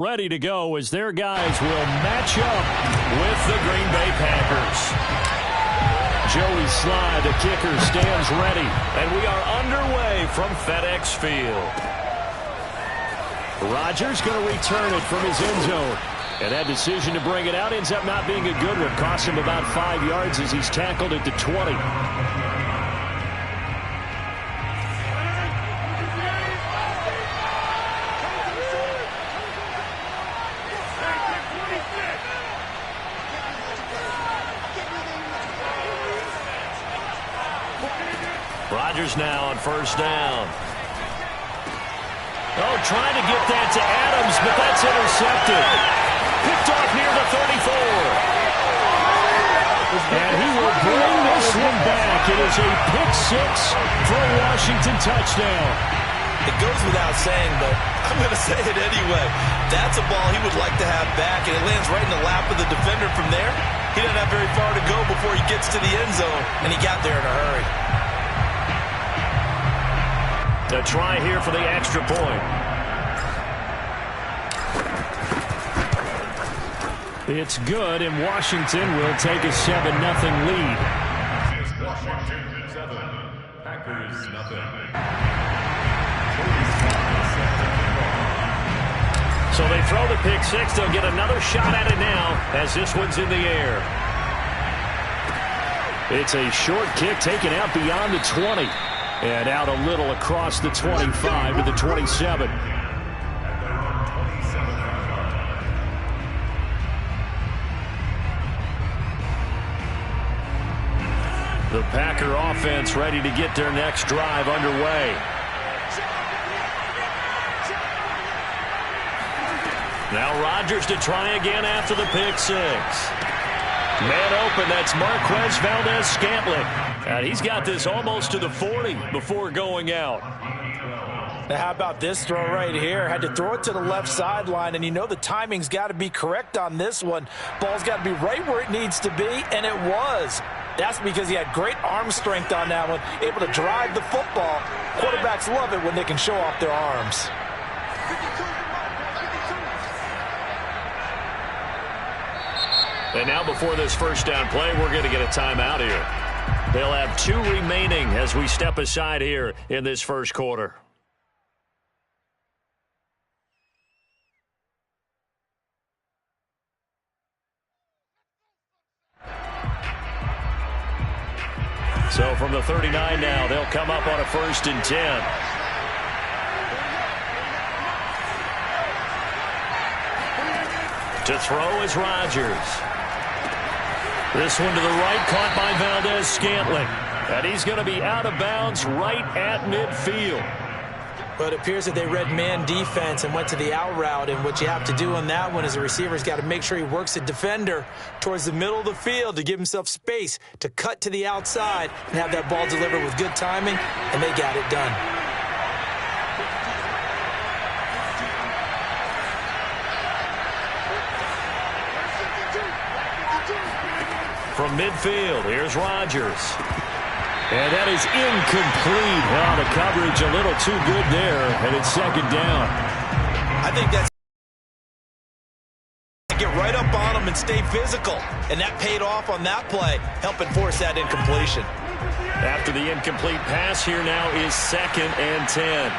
ready to go as their guys will match up with the Green Bay Packers. Joey Slye, the kicker, stands ready, and we are underway from FedEx Field. Rodgers going to return it from his end zone. And that decision to bring it out ends up not being a good one. Cost him about 5 yards as he's tackled at the 20. Rodgers now on first down. Oh, trying to get that to Adams, but that's intercepted. Picked off near the 34. And he will bring this one back. It is a pick six for a Washington touchdown. It goes without saying, but I'm going to say it anyway. That's a ball he would like to have back, and it lands right in the lap of the defender from there. He doesn't have very far to go before he gets to the end zone, and he got there in a hurry. A try here for the extra point. It's good, and Washington will take a 7-0 lead. Washington 7, Packers 0. So they throw the pick six. They'll get another shot at it now as this one's in the air. It's a short kick taken out beyond the 20. And out a little across the 25 to the 27. The Packer offense ready to get their next drive underway. Now Rodgers to try again after the pick six. Man open, that's Marquez Valdes-Scantling. And he's got this almost to the 40 before going out. Now how about this throw right here? Had to throw it to the left sideline, and you know the timing's got to be correct on this one. Ball's got to be right where it needs to be, and it was. That's because he had great arm strength on that one, able to drive the football. Quarterbacks love it when they can show off their arms. And now before this first down play, we're going to get a timeout here. They'll have 2 remaining as we step aside here in this first quarter. So from the 39 now, they'll come up on a 1st and 10. To throw is Rodgers. This one to the right, caught by Valdes-Scantling. And he's going to be out of bounds right at midfield. But it appears that they read man defense and went to the out route. And what you have to do on that one is the receiver's got to make sure he works the defender towards the middle of the field to give himself space to cut to the outside and have that ball delivered with good timing, and they got it done. From midfield, here's Rodgers. And that is incomplete. Oh, the coverage a little too good there, and it's 2nd down. I think that's get right up on him and stay physical. And that paid off on that play, helping force that incompletion. After the incomplete pass, here now is 2nd and 10.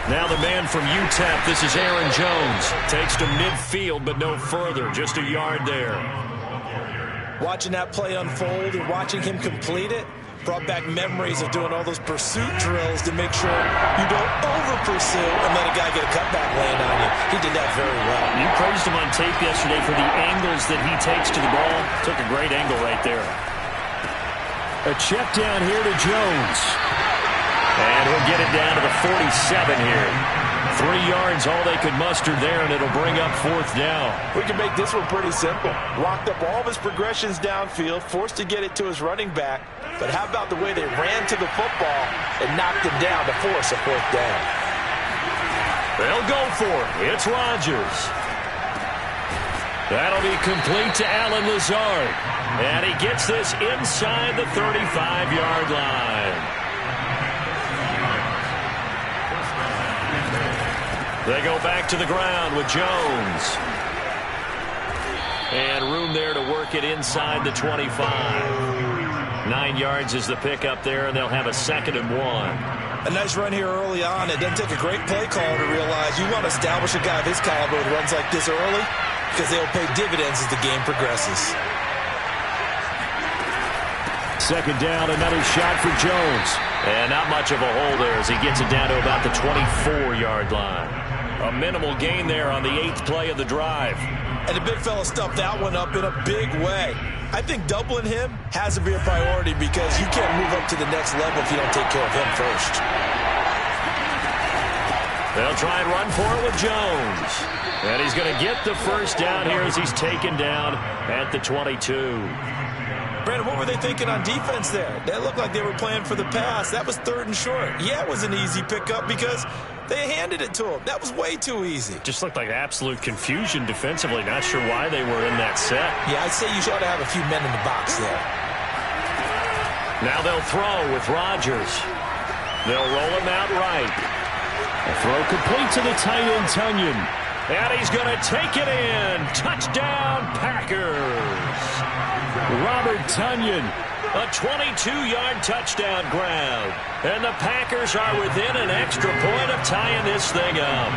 Now the man from UTEP, this is Aaron Jones. Takes to midfield, but no further. Just a yard there. Watching that play unfold and watching him complete it brought back memories of doing all those pursuit drills to make sure you don't over-pursue and let a guy get a cutback land on you. He did that very well. You praised him on tape yesterday for the angles that he takes to the ball. Took a great angle right there. A check down here to Jones. And he'll get it down to the 47 here. 3 yards, all they could muster there, and it'll bring up 4th down. We can make this one pretty simple. Locked up all of his progressions downfield, forced to get it to his running back. But how about the way they ran to the football and knocked him down to force a 4th down? They'll go for it. It's Rodgers. That'll be complete to Allen Lazard. And he gets this inside the 35-yard line. They go back to the ground with Jones. And room there to work it inside the 25. 9 yards is the pickup there, and they'll have a 2nd and 1. A nice run here early on. It doesn't take a great play caller to realize you want to establish a guy of his caliber with runs like this early because they'll pay dividends as the game progresses. 2nd down, another shot for Jones. And not much of a hole there as he gets it down to about the 24-yard line. A minimal gain there on the 8th play of the drive. And the big fella stuffed that one up in a big way. I think doubling him has to be a priority because you can't move up to the next level if you don't take care of him first. They'll try and run for it with Jones. And he's going to get the first down here as he's taken down at the 22. Brandon, what were they thinking on defense there? They looked like they were playing for the pass. That was 3rd and short. Yeah, it was an easy pickup because they handed it to him. That was way too easy. Just looked like absolute confusion defensively. Not sure why they were in that set. Yeah, I'd say you ought to have a few men in the box there. Now they'll throw with Rodgers. They'll roll him out right. A throw complete to the tight end, Tonyan. And he's going to take it in. Touchdown, Packers. Robert Tonyan, a 22-yard touchdown grab. And the Packers are within an extra point of tying this thing up.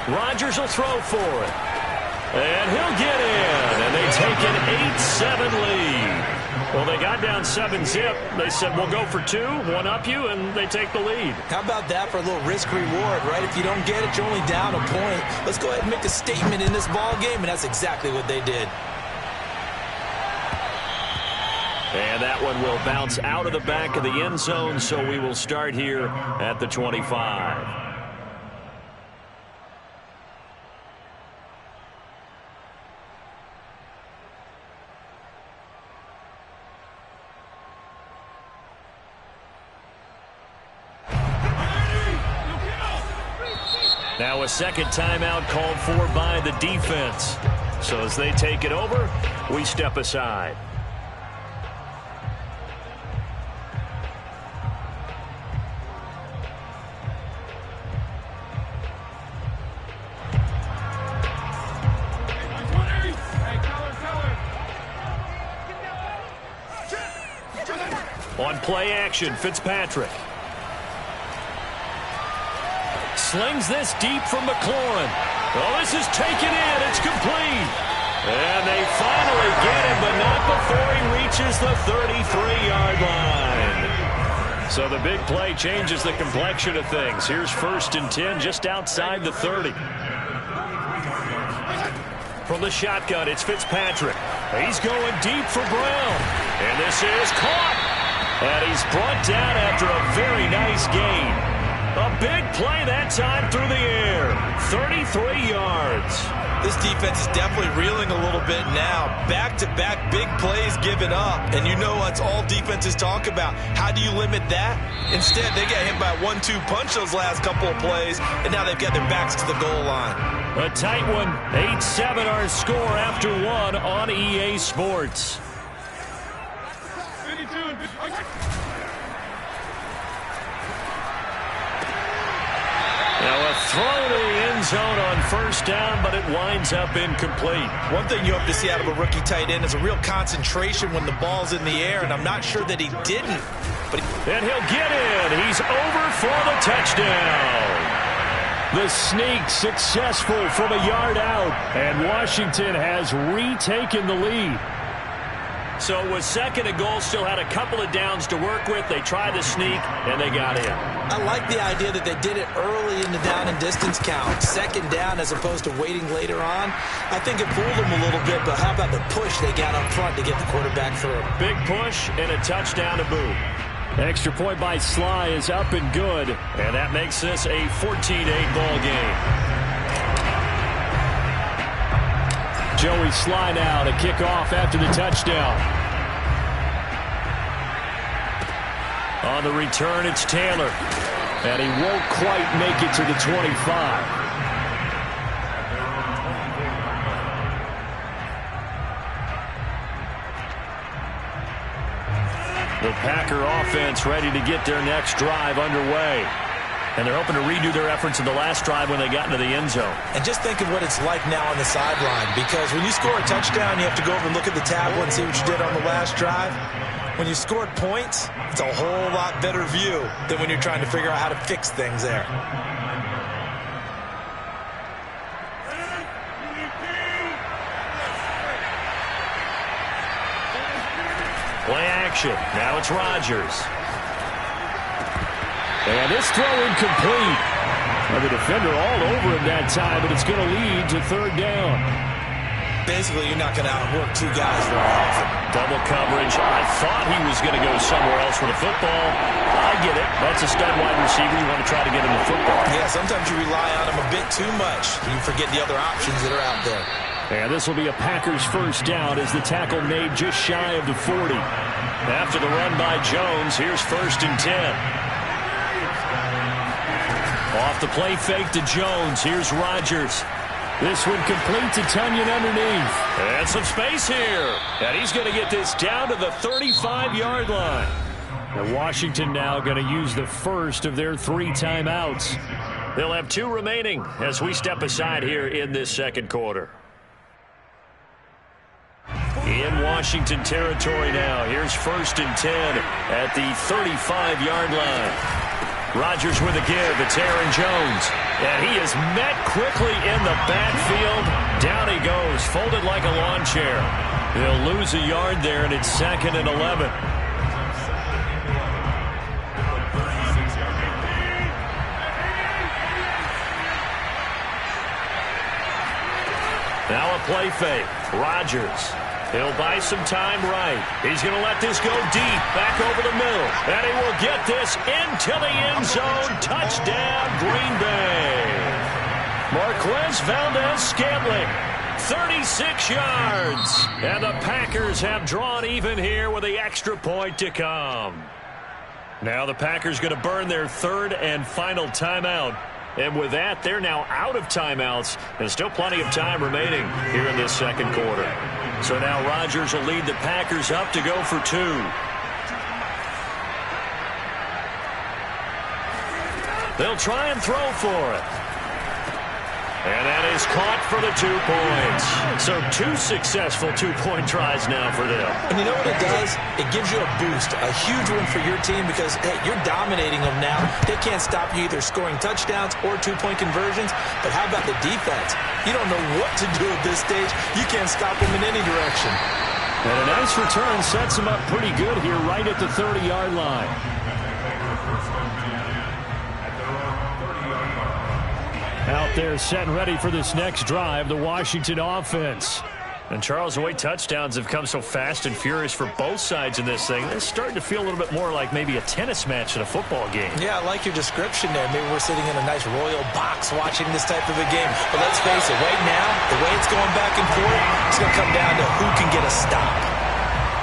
Rodgers will throw for it. And he'll get in. And they take an 8-7 lead. Well, they got down 7-zip. They said, we'll go for 2, one up you, and they take the lead. How about that for a little risk-reward, right? If you don't get it, you're only down a point. Let's go ahead and make a statement in this ball game, and that's exactly what they did. And that one will bounce out of the back of the end zone, so we will start here at the 25. Now a 2nd timeout called for by the defense. So as they take it over, we step aside. On play action, Fitzpatrick. Slings this deep from McLaurin. Oh, this is taken in. It's complete. And they finally get him, but not before he reaches the 33-yard line. So the big play changes the complexion of things. Here's 1st and 10 just outside the 30. From the shotgun, it's Fitzpatrick. He's going deep for Brown. And this is caught. And he's brought down after a very nice gain. A big play that time through the air. 33 yards. This defense is definitely reeling a little bit now. Back-to-back big plays given up. And you know that's all defenses talk about. How do you limit that? Instead, they get hit by a 1-2 punch those last couple of plays, and now they've got their backs to the goal line. A tight one. 8-7 our score after 1 on EA Sports. Now a throw to the end zone on 1st down, but it winds up incomplete. One thing you hope to see out of a rookie tight end is a real concentration when the ball's in the air, and I'm not sure that he didn't. But and he'll get in. He's over for the touchdown. The sneak successful from a yard out, and Washington has retaken the lead. So it was 2nd and goal, still had a couple of downs to work with. They tried the sneak, and they got in. I like the idea that they did it early in the down and distance count. 2nd down as opposed to waiting later on. I think it fooled them a little bit, but how about the push they got up front to get the quarterback through? Big push and a touchdown to boot. Extra point by Sly is up and good, and that makes this a 14-8 ball game. Joey Sly now to kick off after the touchdown. On the return, it's Taylor. And he won't quite make it to the 25. The Packer offense ready to get their next drive underway. And they're hoping to redo their efforts in the last drive when they got into the end zone. And just think of what it's like now on the sideline, because when you score a touchdown, you have to go over and look at the tablet and see what you did on the last drive. When you scored points, it's a whole lot better view than when you're trying to figure out how to fix things there. Play action. Now it's Rodgers. And this throw incomplete. Now the defender all over him that time, but it's going to lead to third down. Basically, you're not going to outwork two guys very often. Double coverage. I thought he was going to go somewhere else with the football. I get it. That's a stud wide receiver. You want to try to get him the football. Yeah, sometimes you rely on him a bit too much. You forget the other options that are out there. And this will be a Packers first down as the tackle made just shy of the 40. After the run by Jones, here's 1st and 10. Off the play fake to Jones. Here's Rodgers. This one complete to Tunyon underneath. And some space here. And he's going to get this down to the 35-yard line. And Washington now going to use the first of their 3 timeouts. They'll have 2 remaining as we step aside here in this second quarter. In Washington territory now. Here's 1st and 10 at the 35-yard line. Rodgers with a give. It's Aaron Jones. And he is met quickly in the backfield. Down he goes, folded like a lawn chair. They'll lose a yard there, and it's 2nd and 11. Now a play fake. Rodgers. He'll buy some time right. He's going to let this go deep, back over the middle. And he will get this into the end zone. Touchdown, Green Bay. Marquez Valdez-Scantling, 36 yards. And the Packers have drawn even here with the extra point to come. Now the Packers going to burn their 3rd and final timeout. And with that, they're now out of timeouts. There's still plenty of time remaining here in this second quarter. So now Rodgers will lead the Packers up to go for 2. They'll try and throw for it. And that is caught for the 2 points. So 2 successful 2-point tries now for them. And you know what it does? It gives you a boost, a huge one for your team because, hey, you're dominating them now. They can't stop you either scoring touchdowns or 2-point conversions. But how about the defense? You don't know what to do at this stage. You can't stop them in any direction. And a nice return sets them up pretty good here right at the 30-yard line. Out there set and ready for this next drive, the Washington offense. And Charles, the way touchdowns have come so fast and furious for both sides in this thing, it's starting to feel a little bit more like maybe a tennis match in a football game. Yeah, I like your description there. Maybe we're sitting in a nice royal box watching this type of a game. But let's face it, right now, the way it's going back and forth, it's going to come down to who can get a stop.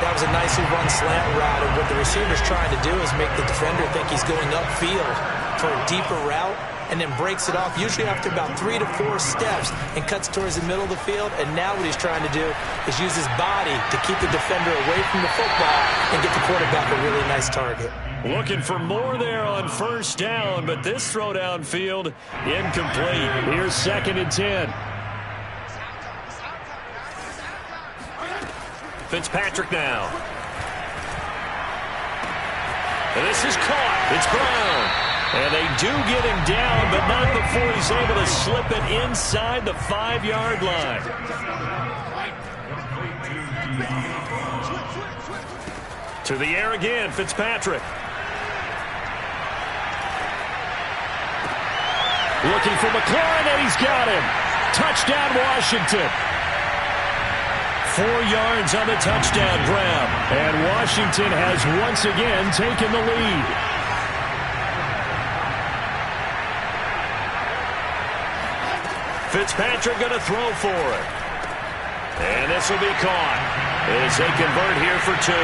That was a nicely run slant route, and what the receiver's trying to do is make the defender think he's going upfield for a deeper route, and then breaks it off, usually after about 3 to 4 steps, and cuts towards the middle of the field. And now what he's trying to do is use his body to keep the defender away from the football and get the quarterback a really nice target. Looking for more there on 1st down, but this throw downfield incomplete. Here's 2nd and 10. Fitzpatrick now. And this is caught. It's Brown. And they do get him down, but not before he's able to slip it inside the 5-yard line. To the air again, Fitzpatrick. Looking for McLaurin, and he's got him. Touchdown, Washington. 4 yards on the touchdown grab. And Washington has once again taken the lead. Fitzpatrick going to throw for it. And this will be caught as they convert here for 2.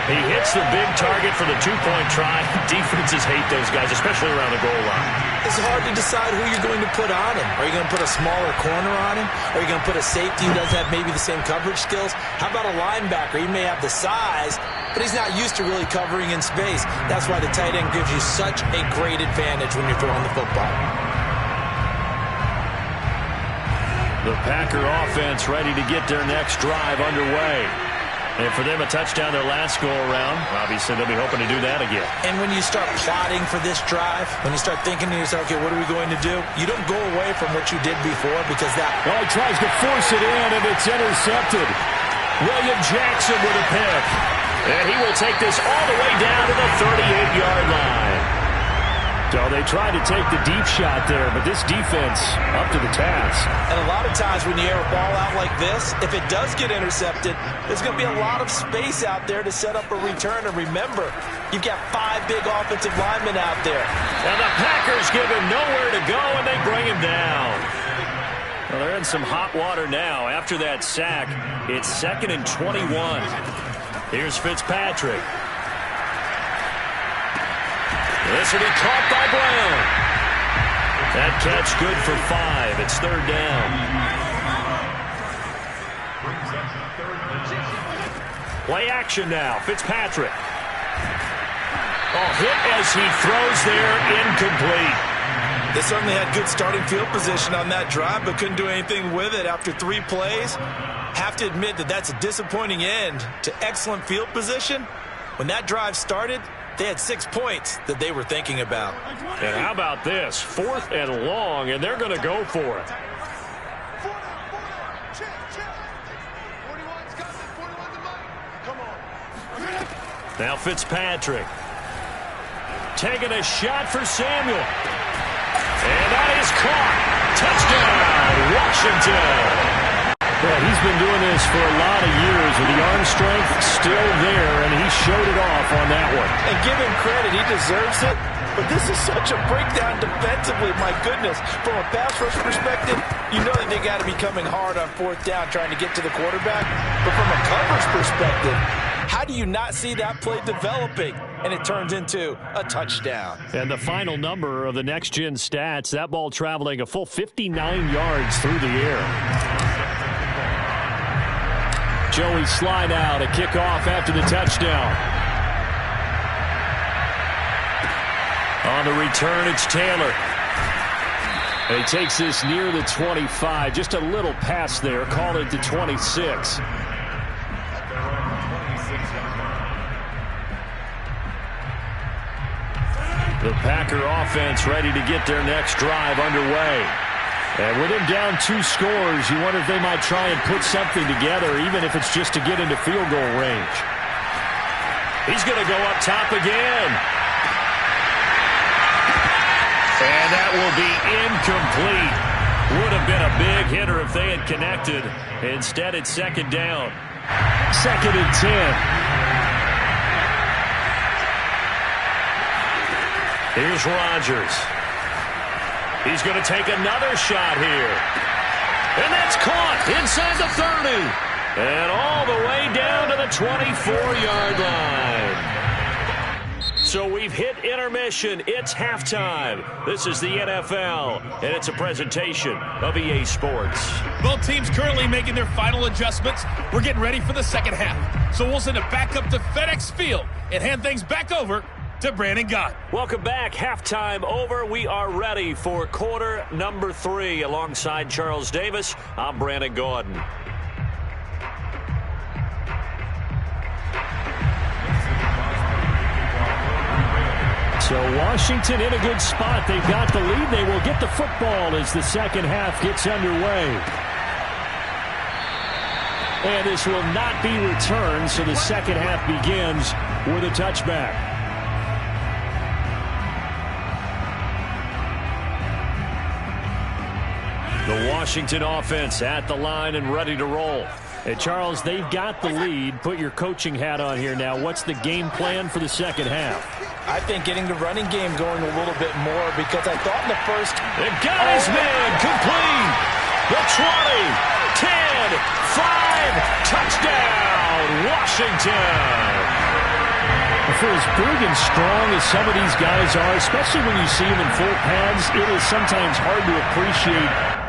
He hits the big target for the 2-point try. Defenses hate those guys, especially around the goal line. It's hard to decide who you're going to put on him. Are you going to put a smaller corner on him? Are you going to put a safety who doesn't have maybe the same coverage skills? How about a linebacker? He may have the size, but he's not used to really covering in space. That's why the tight end gives you such a great advantage when you're throwing the football. The Packer offense ready to get their next drive underway. And for them, a touchdown their last go-around. Obviously, they'll be hoping to do that again. And when you start plotting for this drive, when you start thinking to yourself, okay, what are we going to do? You don't go away from what you did before because that... Well, he tries to force it in, and it's intercepted. William Jackson with a pick. And he will take this all the way down to the 38-yard line. So they tried to take the deep shot there, but this defense up to the task. And a lot of times when you air a ball out like this, if it does get intercepted, there's going to be a lot of space out there to set up a return. And remember, you've got 5 big offensive linemen out there. And the Packers give him nowhere to go, and they bring him down. Well, they're in some hot water now. After that sack, it's 2nd and 21. Here's Fitzpatrick. This will be caught by Brown. That catch good for 5. It's 3rd down. Play action now. Fitzpatrick. Oh, hit as he throws there, incomplete. They certainly had good starting field position on that drive, but couldn't do anything with it after 3 plays. Have to admit that that's a disappointing end to excellent field position. When that drive started, they had 6 points that they were thinking about. And how about this? 4th and long, and they're going to go for it. Now Fitzpatrick. Taking a shot for Samuel. And that is caught. Touchdown, Washington. Yeah, he's been doing this for a lot of years with the arm strength still there, and he showed it off on that one. And give him credit, he deserves it. But this is such a breakdown defensively, my goodness. From a pass rush perspective, you know that they got to be coming hard on 4th down trying to get to the quarterback. But from a coverage perspective, how do you not see that play developing? And it turns into a touchdown. And the final number of the next-gen stats, that ball traveling a full 59 yards through the air. Joey slide out, a kickoff after the touchdown. On the return, it's Taylor. He takes this near the 25, just a little pass there, call it the 26. The Packer offense ready to get their next drive underway. And with him down 2 scores, you wonder if they might try and put something together, even if it's just to get into field goal range. He's going to go up top again. And that will be incomplete. Would have been a big hitter if they had connected. Instead, it's 2nd down. 2nd and 10. Here's Rodgers. He's going to take another shot here. And that's caught inside the 30. And all the way down to the 24-yard line. So we've hit intermission. It's halftime. This is the NFL, and it's a presentation of EA Sports. Both teams currently making their final adjustments. We're getting ready for the second half. So we'll send it back up to FedEx Field and hand things back over to Brandon Gaudin. Welcome back. Halftime over. We are ready for quarter number 3. Alongside Charles Davis, I'm Brandon Gaudin. So Washington in a good spot. They've got the lead. They will get the football as the second half gets underway. And this will not be returned, so the second half begins with a touchback. The Washington offense at the line and ready to roll. Hey, Charles, they've got the lead. Put your coaching hat on here now. What's the game plan for the second half? I think getting the running game going a little bit more because I thought in the first... They've got his man complete. The 20, 10, 5. Touchdown, Washington. For as big and strong as some of these guys are, especially when you see them in full pads, it is sometimes hard to appreciate